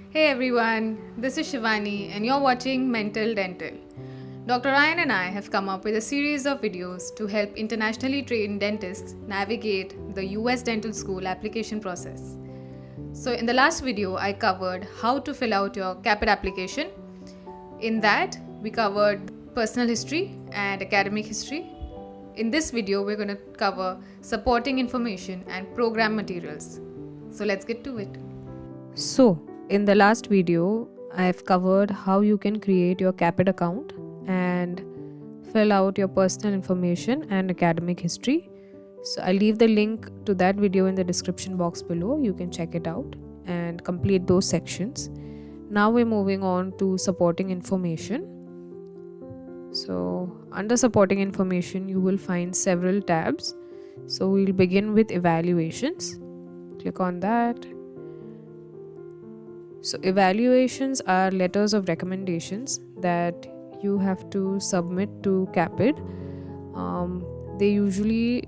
Hey everyone, this is Shivani and you're watching Mental Dental. Dr. Ryan and I have come up with a series of videos to help internationally trained dentists navigate the US dental school application process. So in the last video, I covered how to fill out your CAAPID application. In that, we covered personal history and academic history. In this video, we're going to cover supporting information and program materials. So let's get to it. So, in the last video, I have covered how you can create your CAAPID account and fill out your personal information and academic history. So, I'll leave the link to that video in the description box below. You can check it out and complete those sections. Now we're moving on to supporting information. So, under supporting information, you will find several tabs. So, we'll begin with evaluations. Click on that. So evaluations are letters of recommendations that you have to submit to CAAPID. They usually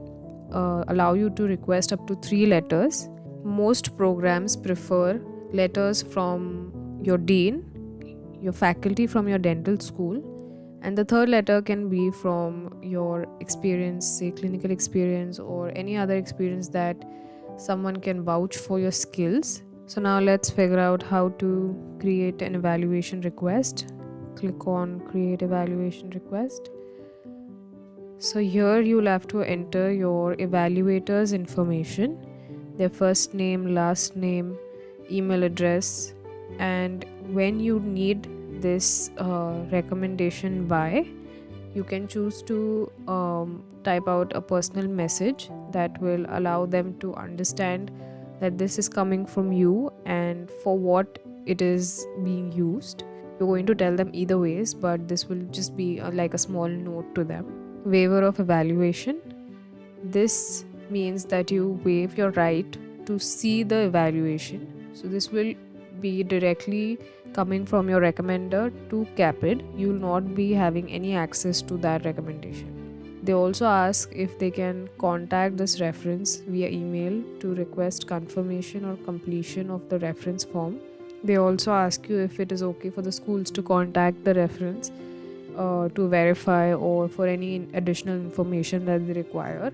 allow you to request up to 3 letters. Most programs prefer letters from your dean, your faculty from your dental school, and the third letter can be from your experience, say clinical experience or any other experience that someone can vouch for your skills. So now let's figure out how to create an evaluation request. Click on create evaluation request. So here you'll have to enter your evaluator's information, their first name, last name, email address, and when you need this recommendation by, you can choose to type out a personal message that will allow them to understand that this is coming from you and for what it is being used. You're going to tell them either ways, but this will just be like a small note to them. Waiver of evaluation. This means that you waive your right to see the evaluation. So this will be directly coming from your recommender to CAAPID. You will not be having any access to that recommendation. They also ask if they can contact this reference via email to request confirmation or completion of the reference form. They also ask you if it is okay for the schools to contact the reference to verify or for any additional information that they require.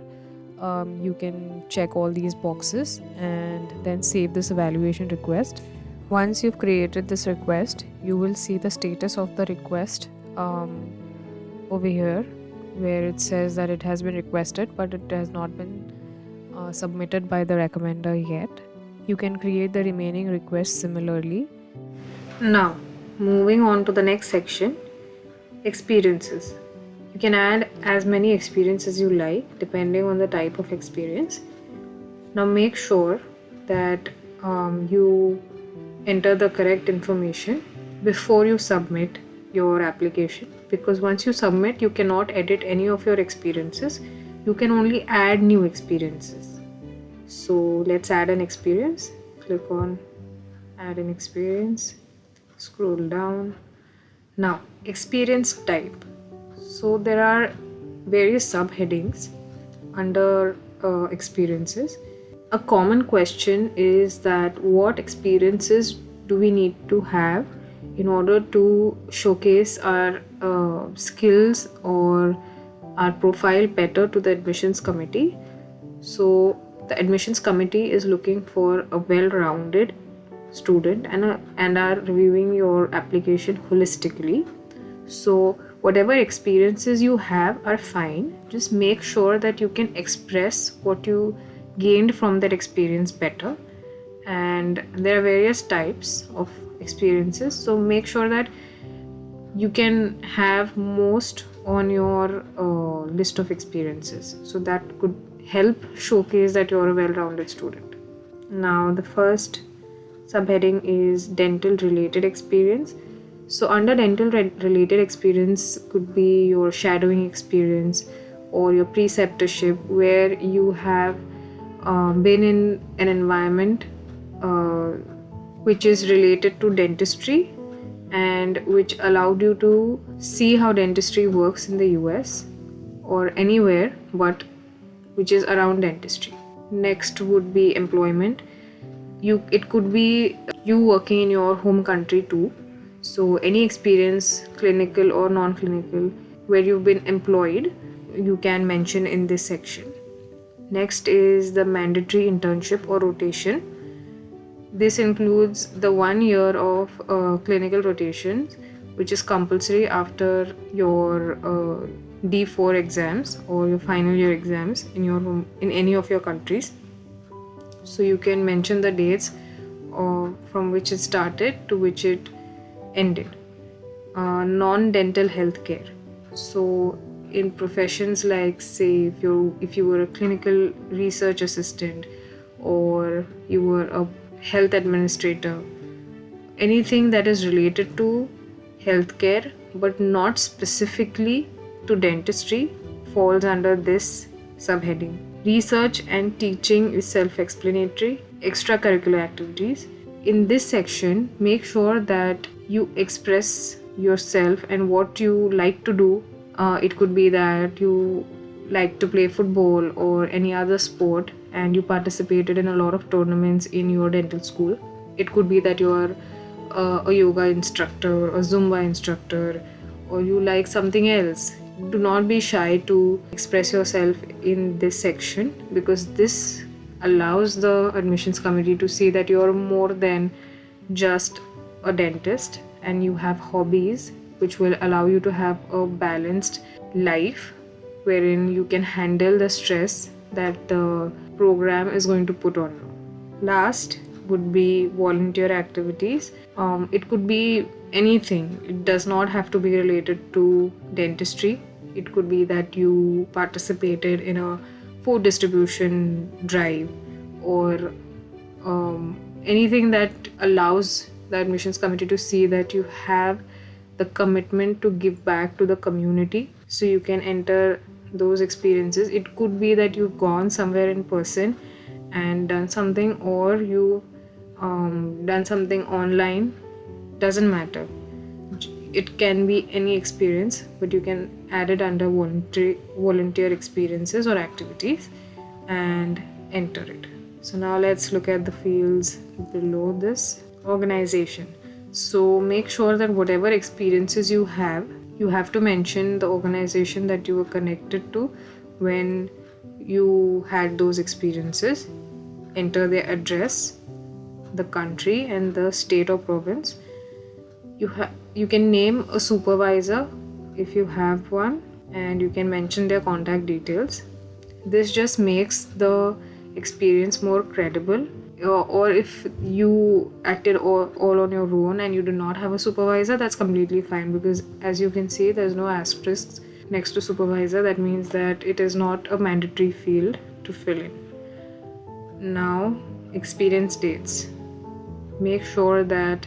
You can check all these boxes and then save this evaluation request. Once you've created this request, you will see the status of the request over here, where it says that it has been requested but it has not been submitted by the recommender yet. You can create the remaining requests similarly. Now, moving on to the next section, experiences. You can add as many experiences you like depending on the type of experience. Now make sure that you enter the correct information before you submit your application, because once you submit you cannot edit any of your experiences. You can only add new experiences. So let's add an experience. Click on add an experience, scroll down. Now experience type. So there are various subheadings under experiences. A common question is that what experiences do we need to have in order to showcase our skills or our profile better to the admissions committee. So the admissions committee is looking for a well-rounded student and are reviewing your application holistically. So whatever experiences you have are fine. Just make sure that you can express what you gained from that experience better. And there are various types of experiences, so make sure that you can have most on your list of experiences, so that could help showcase that you're a well-rounded student. Now the first subheading is dental related experience. So under dental related experience could be your shadowing experience or your preceptorship, where you have been in an environment which is related to dentistry and which allowed you to see how dentistry works in the US or anywhere but which is around dentistry. Next would be employment. It could be you working in your home country too. So any experience, clinical or non-clinical, where you've been employed, you can mention in this section. Next is the mandatory internship or rotation. This includes the 1 year of clinical rotations, which is compulsory after your D4 exams or your final year exams in your home, in any of your countries. So you can mention the dates from which it started to which it ended. Non-dental healthcare. So in professions like, say, if you were a clinical research assistant or you were a health administrator, anything that is related to healthcare but not specifically to dentistry falls under this subheading. Research and teaching is self-explanatory. Extracurricular activities. In this section, make sure that you express yourself and what you like to do. It could be that you like to play football or any other sport and you participated in a lot of tournaments in your dental school. It could be that you are a yoga instructor, a Zumba instructor, or you like something else. Do not be shy to express yourself in this section, because this allows the admissions committee to see that you are more than just a dentist and you have hobbies which will allow you to have a balanced life wherein you can handle the stress that the program is going to put on you. Last would be volunteer activities. It could be anything. It does not have to be related to dentistry. It could be that you participated in a food distribution drive or anything that allows the admissions committee to see that you have the commitment to give back to the community. So you can enter those experiences. It could be that you've gone somewhere in person and done something, or you've done something online. Doesn't matter. It can be any experience, but you can add it under volunteer experiences or activities and enter it. So now let's look at the fields below this. Organization. So make sure that whatever experiences you have to mention the organization that you were connected to when you had those experiences. Enter their address, the country and the state or province. You can name a supervisor if you have one, and you can mention their contact details. This just makes the experience more credible. Or if you acted all on your own and you do not have a supervisor, that's completely fine, because as you can see, there's no asterisk next to supervisor. That means that it is not a mandatory field to fill in. Now, experience dates. Make sure that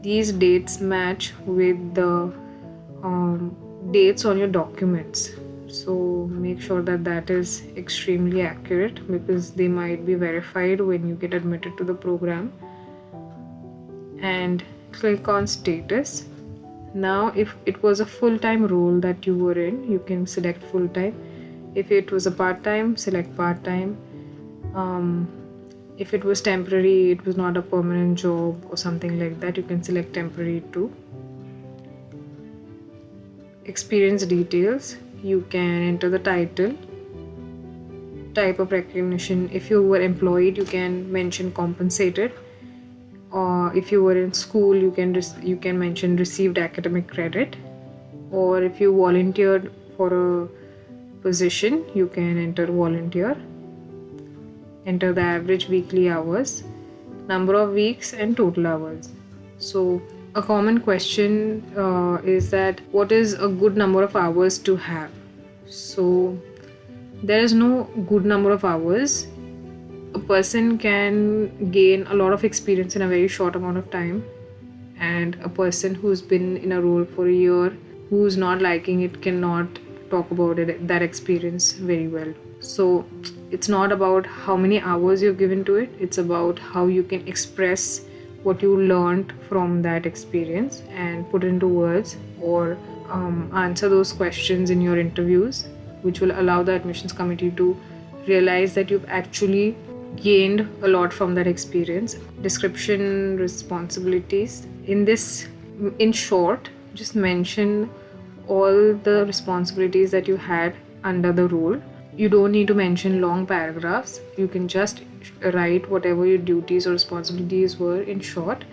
these dates match with the dates on your documents. So make sure that that is extremely accurate, because they might be verified when you get admitted to the program. And click on status. Now if it was a full-time role that you were in, you can select full-time. If it was a part-time, select part-time. If it was temporary, it was not a permanent job or something like that, you can select temporary too. Experience details. You can enter the title, type of recognition. If you were employed, you can mention compensated. Or if you were in school, you can mention received academic credit. Or if you volunteered for a position, you can enter volunteer. Enter the average weekly hours, number of weeks and total hours. So a common question is that what is a good number of hours to have? So there is no good number of hours. A person can gain a lot of experience in a very short amount of time, and a person who's been in a role for a year, who's not liking it, cannot talk about that experience very well. So it's not about how many hours you've given to it, it's about how you can express what you learned from that experience and put into words, or answer those questions in your interviews, which will allow the admissions committee to realize that you've actually gained a lot from that experience. Description, responsibilities. In short, just mention all the responsibilities that you had under the role. You don't need to mention long paragraphs. You can just write whatever your duties or responsibilities were in short.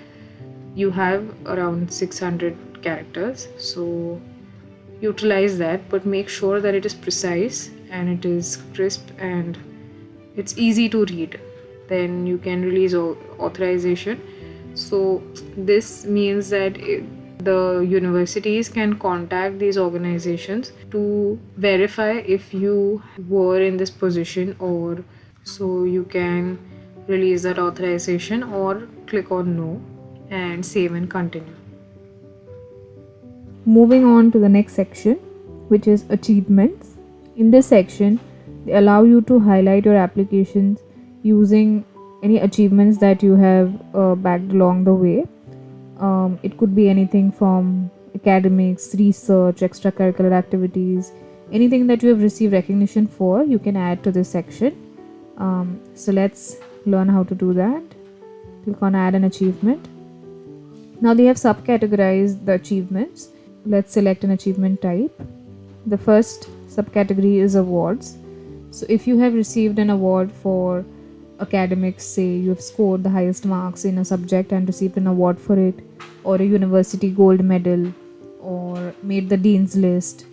You have around 600 characters, so utilize that, but make sure that it is precise and it is crisp and it's easy to read. Then you can release authorization. So this means that the universities can contact these organizations to verify if you were in this position, or so you can release that authorization or click on no and save and continue. Moving on to the next section, which is achievements. In this section, they allow you to highlight your applications using any achievements that you have bagged along the way. It could be anything from academics, research, extracurricular activities, anything that you have received recognition for, you can add to this section. So let's learn how to do that. Click on add an achievement. Now they have subcategorized the achievements. Let's select an achievement type. The first subcategory is awards. So if you have received an award for academics, say you have scored the highest marks in a subject and received an award for it, or a university gold medal, or made the dean's list,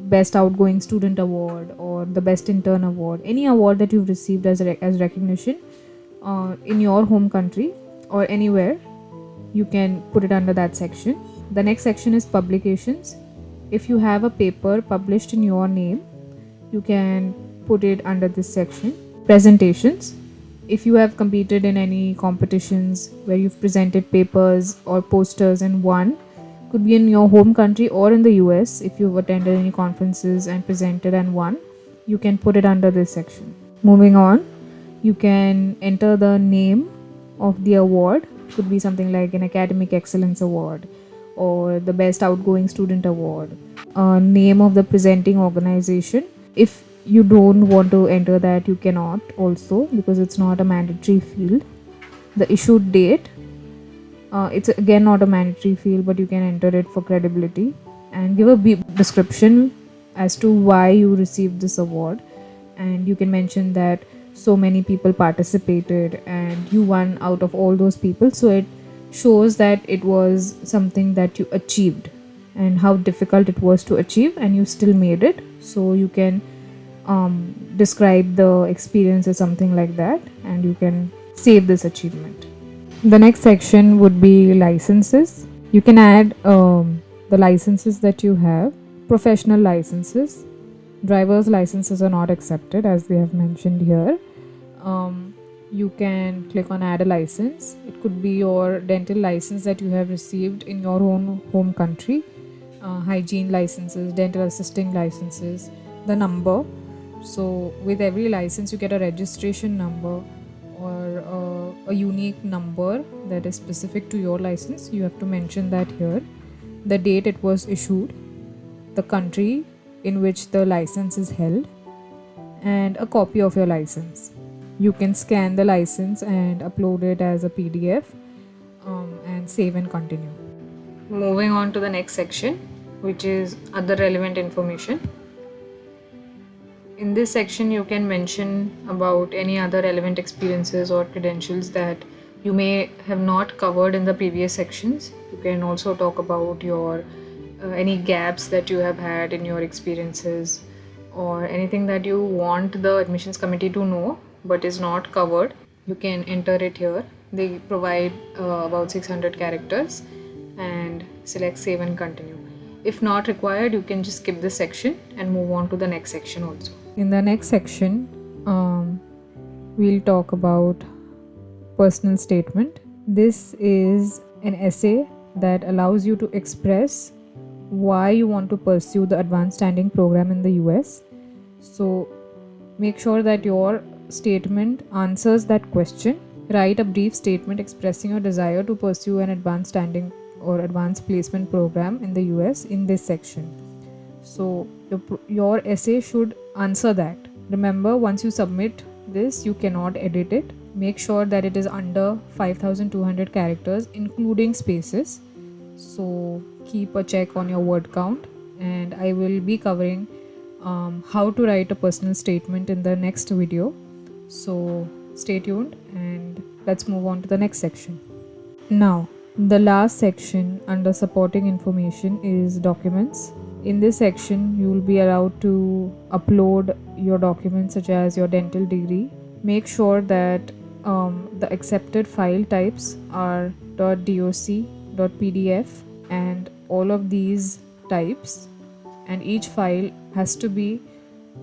best outgoing student award, or the best intern award, any award that you've received as recognition in your home country or anywhere, you can put it under that section. The next section is publications. If you have a paper published in your name, you can put it under this section. Presentations. If you have competed in any competitions where you've presented papers or posters and won, could be in your home country or in the US, if you've attended any conferences and presented and won, you can put it under this section. Moving on, you can enter the name of the award. It could be something like an academic excellence award or the best outgoing student award. Name of the presenting organization. If you don't want to enter that, you cannot also, because it's not a mandatory field. The issued date, it's again not a mandatory field, but you can enter it for credibility, and give a description as to why you received this award. And you can mention that so many people participated and you won out of all those people, so it shows that it was something that you achieved and how difficult it was to achieve, and you still made it. So you can describe the experience or something like that, and you can save this achievement. The next section would be licenses. You can add the licenses that you have. Professional licenses. Driver's licenses are not accepted, as they have mentioned here. You can click on add a license. It could be your dental license that you have received in your own home country, hygiene licenses, dental assisting licenses, the number. So with every license you get a registration number or a unique number that is specific to your license. You have to mention that here. The date it was issued, the country in which the license is held, and a copy of your license. You can scan the license and upload it as a PDF and save and continue. Moving on to the next section, which is other relevant information. In this section, you can mention about any other relevant experiences or credentials that you may have not covered in the previous sections. You can also talk about your any gaps that you have had in your experiences, or anything that you want the admissions committee to know but is not covered. You can enter it here. They provide about 600 characters, and select save and continue. If not required, you can just skip this section and move on to the next section also. In the next section, we'll talk about personal statement. This is an essay that allows you to express why you want to pursue the advanced standing program in the US. So make sure that your statement answers that question. Write a brief statement expressing your desire to pursue an advanced standing or advanced placement program in the US in this section. So your essay should answer that. Remember, once you submit this, you cannot edit it. Make sure that it is under 5200 characters including spaces. So keep a check on your word count, and I will be covering how to write a personal statement in the next video. So stay tuned and let's move on to the next section. Now, the last section under supporting information is documents. In this section, you will be allowed to upload your documents such as your dental degree. Make sure that the accepted file types are .doc, .pdf, and all of these types, and each file has to be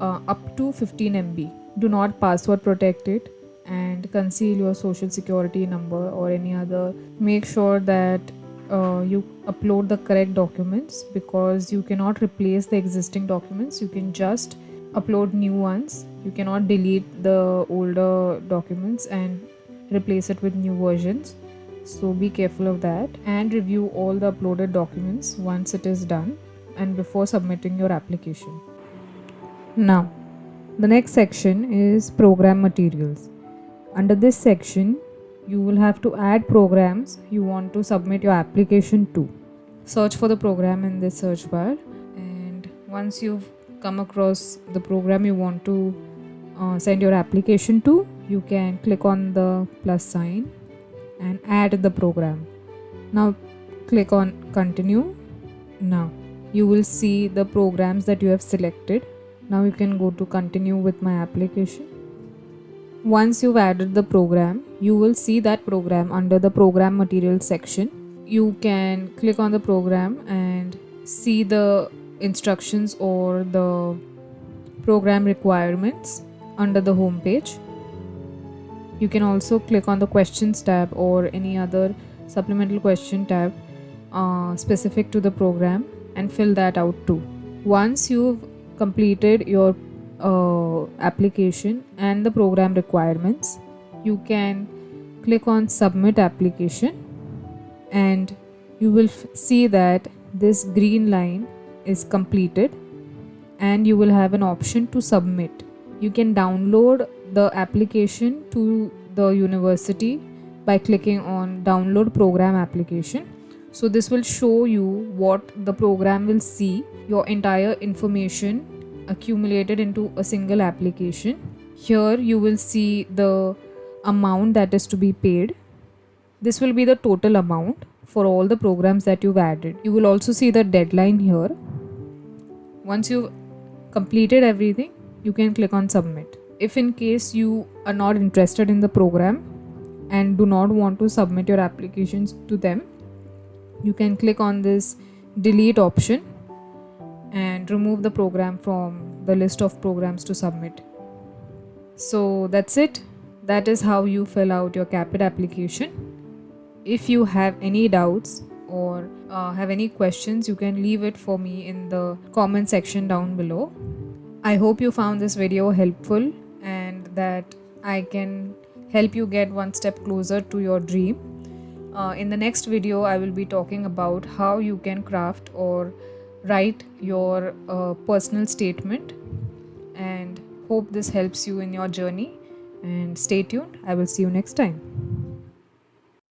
up to 15 MB. Do not password protect it, and conceal your social security number or any other. Make sure that you upload the correct documents, because you cannot replace the existing documents. You can just upload new ones. You cannot delete the older documents and replace it with new versions. So be careful of that, and review all the uploaded documents once it is done and before submitting your application. Now, the next section is program materials. Under this section, you will have to add programs you want to submit your application to. Search for the program in this search bar, and once you've come across the program you want to send your application to, you can click on the plus sign and add the program. Now click on continue. Now you will see the programs that you have selected. Now you can go to continue with my application. Once you've added the program, you will see that program under the program materials section. You can click on the program and see the instructions or the program requirements under the home page. You can also click on the questions tab or any other supplemental question tab specific to the program and fill that out too. Once you've completed your application and the program requirements, you can click on submit application, and you will see that this green line is completed, and you will have an option to submit. You can download the application to the university by clicking on download program application. So this will show you what the program will see, your entire information accumulated into a single application. Here you will see the amount that is to be paid. This will be the total amount for all the programs that you've added. You will also see the deadline here. Once you've completed everything, you can click on submit. If in case you are not interested in the program and do not want to submit your applications to them, you can click on this delete option and remove the program from the list of programs to submit. So that's it. That is how you fill out your CAAPID application. If you have any doubts or have any questions, you can leave it for me in the comment section down below. I hope you found this video helpful and that I can help you get one step closer to your dream. In the next video, I will be talking about how you can craft or write your personal statement, and hope this helps you in your journey. And stay tuned. I will see you next time.